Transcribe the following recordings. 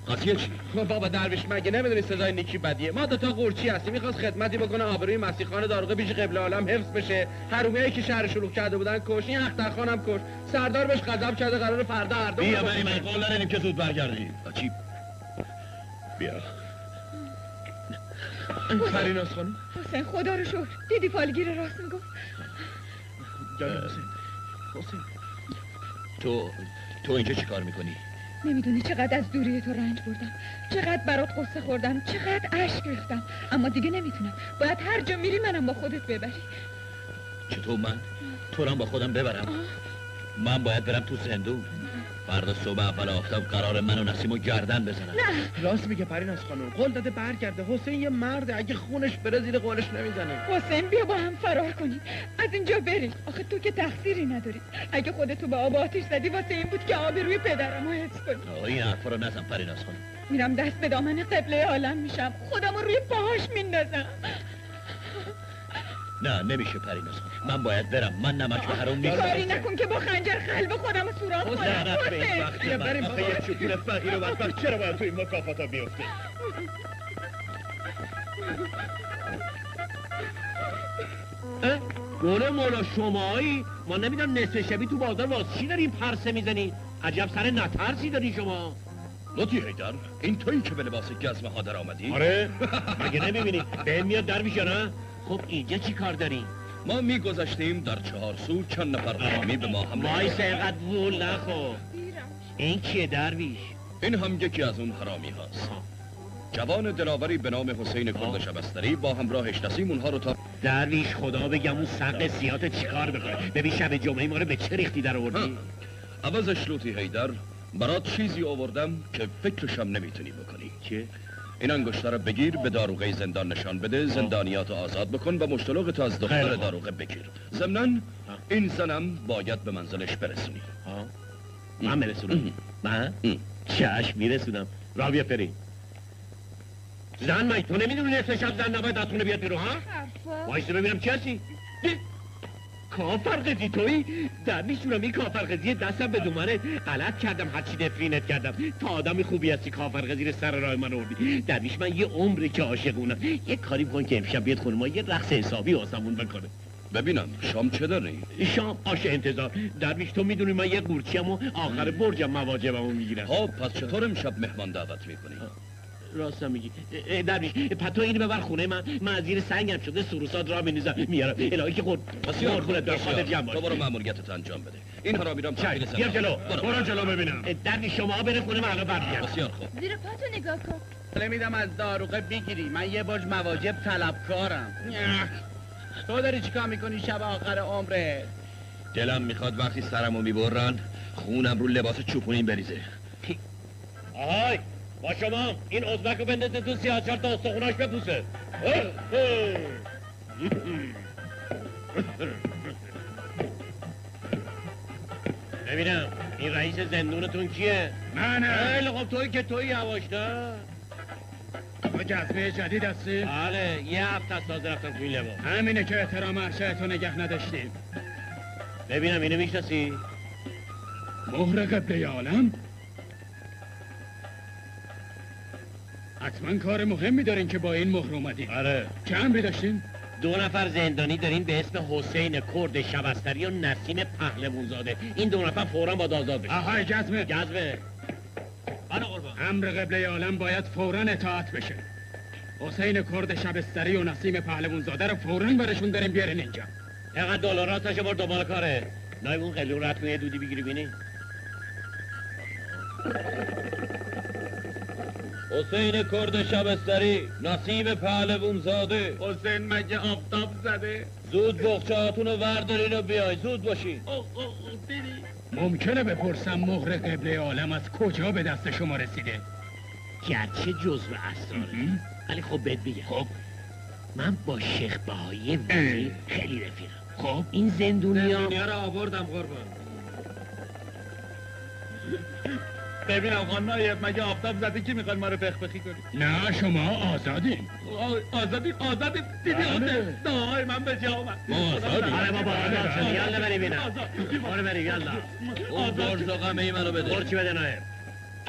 قضیه چی؟ بابا درویش مگه نمیدونی سزای نیکی بدیه؟ ما دوتا قورچی هستیم، میخواست خدمتی بکنه آبروی مسیح خان داروغه پیش قبله عالم حفظ بشه. حرومیایی که شهر شلوغ کرده بودن کش، این اخترخان هم کش. سردار بهش غضب کرده قرار فردا هر دو بیا بریم قول داریم که زود برگردی. عجیب. بیا. فریناز خانم. حسین خدا رو شکر دیدی فالگیر راست میگفت. حسین تو اینجا چی کار میکنی؟ نمیدونی چقدر از دوری تو رنج بردم، چقدر برات قصه خوردم، چقدر اشک ریختم، اما دیگه نمیتونم. باید هر جا میری منم با خودت ببری. چطور من؟ تو رو با خودم ببرم؟ من باید برم تو زندون. فردا صبح اول آفتاب قرار من و نسیمو گردن بزنن. نه راست میگه پریناز خانم، قول داده برگرده. حسین یه مرده، اگه خونش بره زیر قولش نمیزنه. حسین بیا با هم فرار کنیم از اینجا بریم. آخه تو که تقصیری نداری. اگه خودتو به آب آتیش زدی واسه این بود که آبروی پدرمو حفظ کنی. این حرفا رو نزن پریناز خانم. میرم دست به دامن قبله عالم میشم، خودمو روی پاهاش میندازم. نه نمیشه پریناز خانم، من باید برم. من نمک و حروم نیستم. کاری نکن که با خنجر قلب خودمو سوراخ کنم. لعنت به این وقتی بریم آخه یه چوپور فقیر و بدبخت چرا باید توی مکافاتا بیفته؟ گونه مولا شمایی؟ ما نمیدونم نصف شبی تو بازار واسه چی دارین پرسه میزنی؟ عجب سر نترسی داری شما. لطی حیدر، این تویی که به لباس گزمه ها در آمدی؟ آره مگه نمیبینی؟ به میاد درویش نه؟ خب اینجا چی کار دارین؟ ما میگذشتیم در 4 سو چند نفر حرامی به ما حمله. وایسا اینقدر وول نخور. این کیه درویش؟ این هم یکی از اون حرامی هاست. جوان دلاوری به نام حسین کرد شبستری با همراهش نسیم اونها رو تا درویش خدا بگم اون سق سیات چیکار میکنه؟ ببین شب جمعه ما رو به چه ریختی در آوردی؟ عوضش لوتی حیدر برات چیزی آوردم که فکرشم نمیتونی بکنی. چه؟ این انگشتر رو بگیر، به داروغه زندان نشان بده، زندانیات آزاد بکن و مشتلقتو از دختر داروغه بگیر. ضمناً این زنم باید به منزلش برسونی. من برسونم؟ من؟ چشم میرسونم. را بیا فرین. زن مگه تو نمیدونی نصف شب زن نباید دستونه بیاد بیرون ها؟ وایسا ببینم چی هستی؟ کافرقزی تویی؟ در میشونم این کافرقزی دستم به دومنه. غلط کردم هرچی نفرینت کردم. تا آدمی خوبی هستی کافرقزی رو سر راه من آوردی. درویش من یه عمره که عاشقونم. یه کاری بکن که امشب بیاد خونه ما یه رقص حسابی واسمون بکنه. ببینم شام چه داری؟ شام آش انتظار. درویش تو میدونی من یه قورچیم و آخر برجم مواجبمو میگیرم. خب پس چطور امشب مهمان دعوت میکنی؟ راستم میگی درویش پتو اینو ببر خونه من از زیر سنگم شده سروسات را میریزم میارم الهی که خود بسیار خونه در خاطر جمع باش. تو برو ماموریتت انجام بده. این حرامی رو تحویل زندان. بیا جلو برو جلو ببینم. درویش شما بره خونه من الان برمیگردم. بسیار خوب. زیر پاتو نگاه کن. میدم از داروغه بگیری، من یه برج مواجب طلبکارم. تو داری چیکار میکنی شب آخر عمره؟ دلم میخواد وقتی سرمو میبرن خونم رو لباس چوپونین بریزه. آهای با شما این ازبک رو بندازه تو 34 تا استخوناش بپوسه. ببینم این رئیس زندونتون کیه؟ منم. خیلی خب تویی که تویی یواش نه؟ تو جذبه جدید هستی؟ بله یه هفته از تازه رفتم تو این لباس. همینه که احترام عرشه‌تو نگه نداشتیم. ببینم اینو میشناسی؟ مهر قبله عالم؟ حتما کار مهمی دارین که با این مهر اومدین. آره. چه امری داشتین؟ 2 نفر زندانی دارین به اسم حسین کرد شبستری و نسیم پهلوانزاده. این 2 نفر فوراً باید آزاد بشن. آهای جزمه. آره قربان. امر قبله عالم باید فوراً اطاعت بشه. حسین کرد شبستری و نسیم پهلوانزاده رو فوراً برشون داریم بیارین اینجا. اینقدر دلاراتش بار دنبال کاره. نایب اون قلیون رد کنی یه دودی بگیری بینی. حسین کرد شبستری، نسیم پهلوانزاده. حسین مگه آفتاب زده؟ زود بخچه‌هاتونو وردارین و بیای، زود باشین. ممکنه بپرسم مهر قبله عالم از کجا به دست شما رسیده؟ گرچه جزو اسراره ولی خب بهت بگم. خب من با شیخ بهایی ولی خیلی رفیقم. خب این زندونیا رو آوردم قربان. ببینم خان نایب مگه آفتاب زده که میخواد ما رو پخپخی کنی؟ نه شما آزادین. آزادی دیدی آزاد؟ نه من به جا اومد. ما آزادیم. آره بابا آزاد شدی. یالا بریم بینم. آره بریم یالا. اون برز و غمه ای منو بده. برچی بده نایب.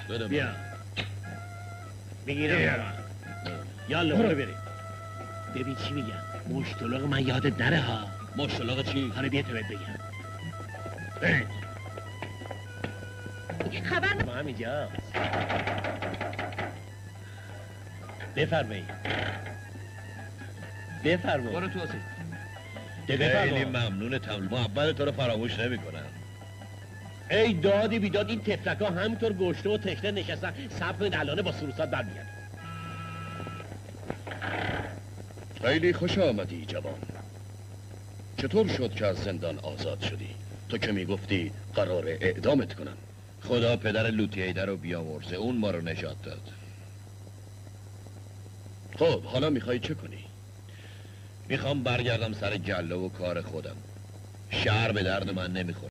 بده بیا. بگیرم یالا برو بریم. ببین چی میگم، مشتلق من یادت نره ها. مشتلق چی؟ حالا بیا تو بهت بگم. خبر ما همینجاست. بفرمایید. بفرمایید. برو تو آسید. خیلی بفرمایید. ممنونتم، محبت تو رو فراموش نمی‌کنم. ای دادی بیداد، این تفلک ها همینطور گشته و تشنه نشستن. صبر کنید الانه با سروسات برمیگرد. خیلی خوش آمدی جوان. چطور شد که از زندان آزاد شدی؟ تو که میگفتی قرار اعدامت کنن. خدا پدر لوطییده رو بیامرزه، اون ما رو نجات داد. خب حالا میخوای چه کنی؟ میخوام برگردم سر گله و کار خودم. شهر به درد من نمیخوره.